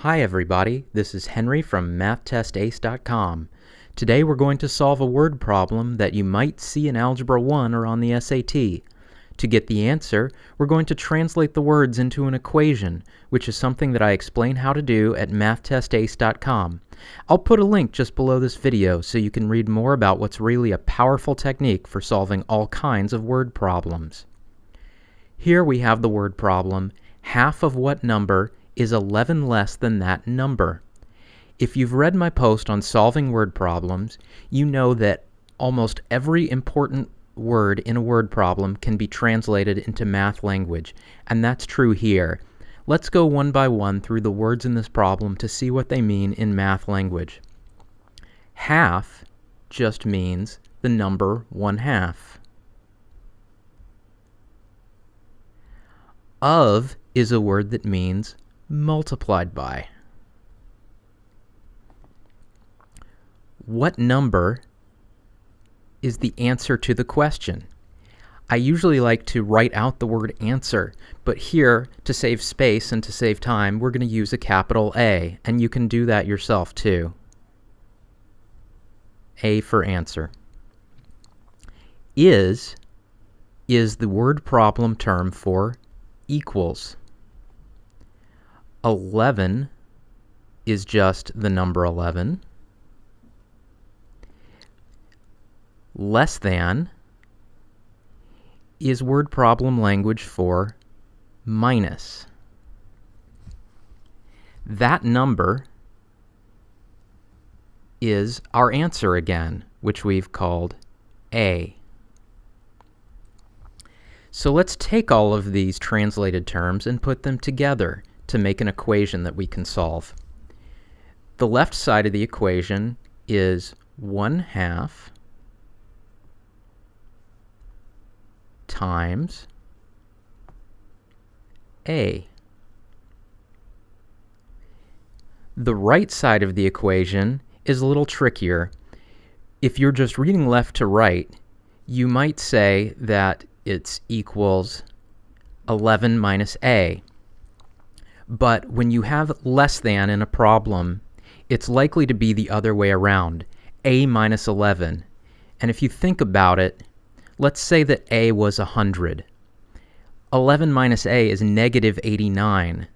Hi everybody, this is Henry from MathTestAce.com. Today we're going to solve a word problem that you might see in Algebra 1 or on the SAT. To get the answer, we're going to translate the words into an equation, which is something that I explain how to do at MathTestAce.com. I'll put a link just below this video so you can read more about what's really a powerful technique for solving all kinds of word problems. Here we have the word problem, half of what number is 11 less than that number. If you've read my post on solving word problems, you know that almost every important word in a word problem can be translated into math language, and that's true here. Let's go one by one through the words in this problem to see what they mean in math language. Half just means the number 1/2. Of is a word that means multiplied by. What number is the answer to the question? I usually like to write out the word answer, but here, to save space and to save time, we're going to use a capital A, and you can do that yourself too. A for answer. Is the word problem term for equals. 11 is just the number 11. Less than is word problem language for minus. That number is our answer again, which we've called A. So let's take all of these translated terms and put them together to make an equation that we can solve. The left side of the equation is 1/2 times A. The right side of the equation is a little trickier. If you're just reading left to right, you might say that it's equals 11 minus A. But when you have less than in a problem, it's likely to be the other way around, A minus 11. And if you think about it, let's say that A was 100. 11 minus A is negative 89,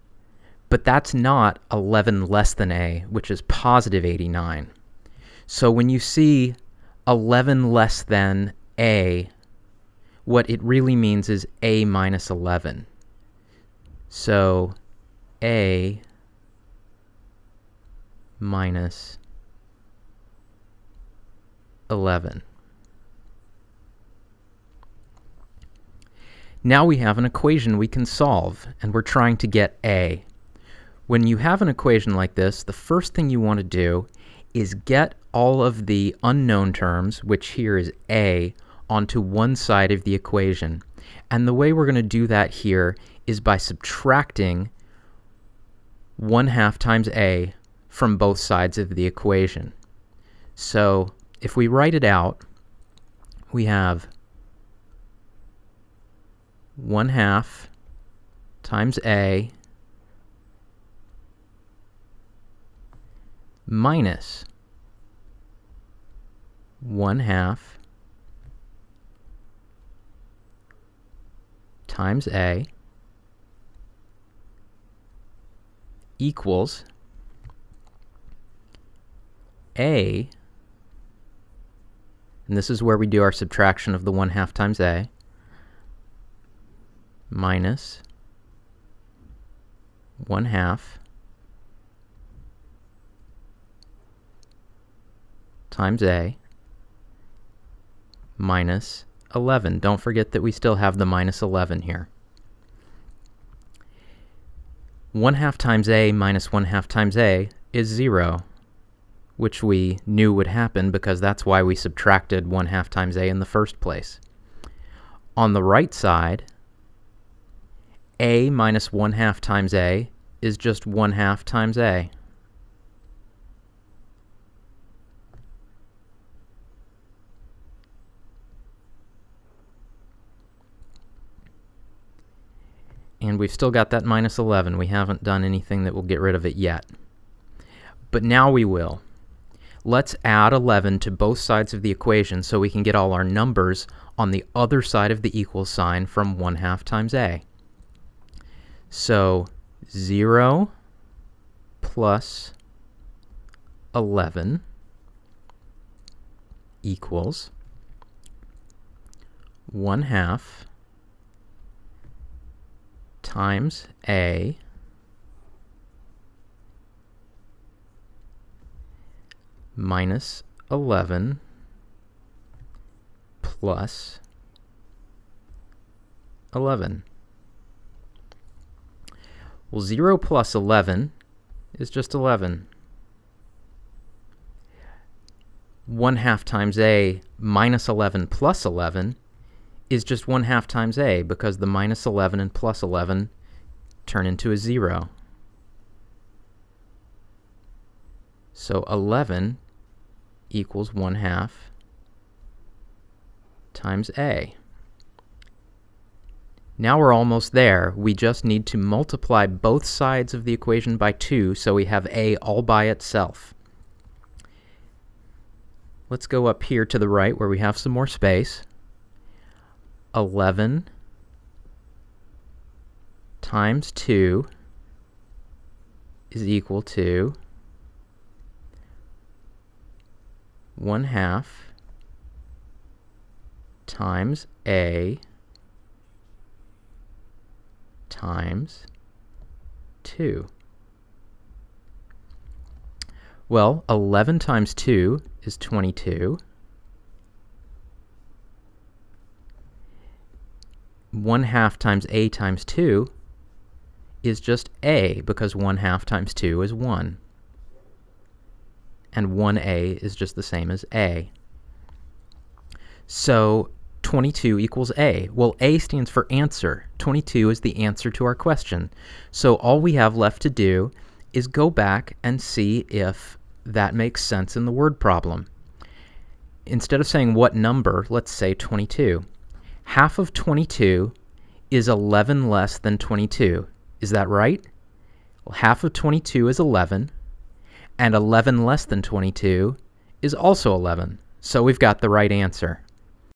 but that's not 11 less than A, which is positive 89. So when you see 11 less than A, what it really means is A minus 11. So A minus 11. Now we have an equation we can solve, and we're trying to get A. When you have an equation like this, the first thing you want to do is get all of the unknown terms, which here is A, onto one side of the equation. And the way we're going to do that here is by subtracting 1/2 times A from both sides of the equation. So if we write it out, we have 1/2 times A minus 1/2 times A equals A, and this is where we do our subtraction of the 1/2 times A, minus 1/2 times A minus 11. Don't forget that we still have the minus 11 here. 1/2 times A minus 1/2 times A is 0, which we knew would happen because that's why we subtracted 1/2 times A in the first place. On the right side, A minus 1/2 times A is just 1/2 times A. And we've still got that minus 11. We haven't done anything that will get rid of it yet. But now we will. Let's add 11 to both sides of the equation so we can get all our numbers on the other side of the equal sign from 1/2 times a. So 0 plus 11 equals 1/2 times a minus 11 plus 11. Well, 0 plus 11 is just 11. 1/2 times a minus 11 plus 11 is just 1/2 times a, because the minus 11 and plus 11 turn into a 0. So 11 equals 1/2 times a. Now we're almost there. We just need to multiply both sides of the equation by 2 so we have a all by itself. Let's go up here to the right where we have some more space. 11 times 2 is equal to 1/2 times a times 2. Well, 11 times 2 is 22. 1/2 times a times 2 is just a, because 1/2 times 2 is 1. And 1a is just the same as a. So 22 equals a. Well, a stands for answer. 22 is the answer to our question. So all we have left to do is go back and see if that makes sense in the word problem. Instead of saying what number, let's say 22. Half of 22 is 11 less than 22. Is that right? Well, half of 22 is 11, and 11 less than 22 is also 11. So we've got the right answer.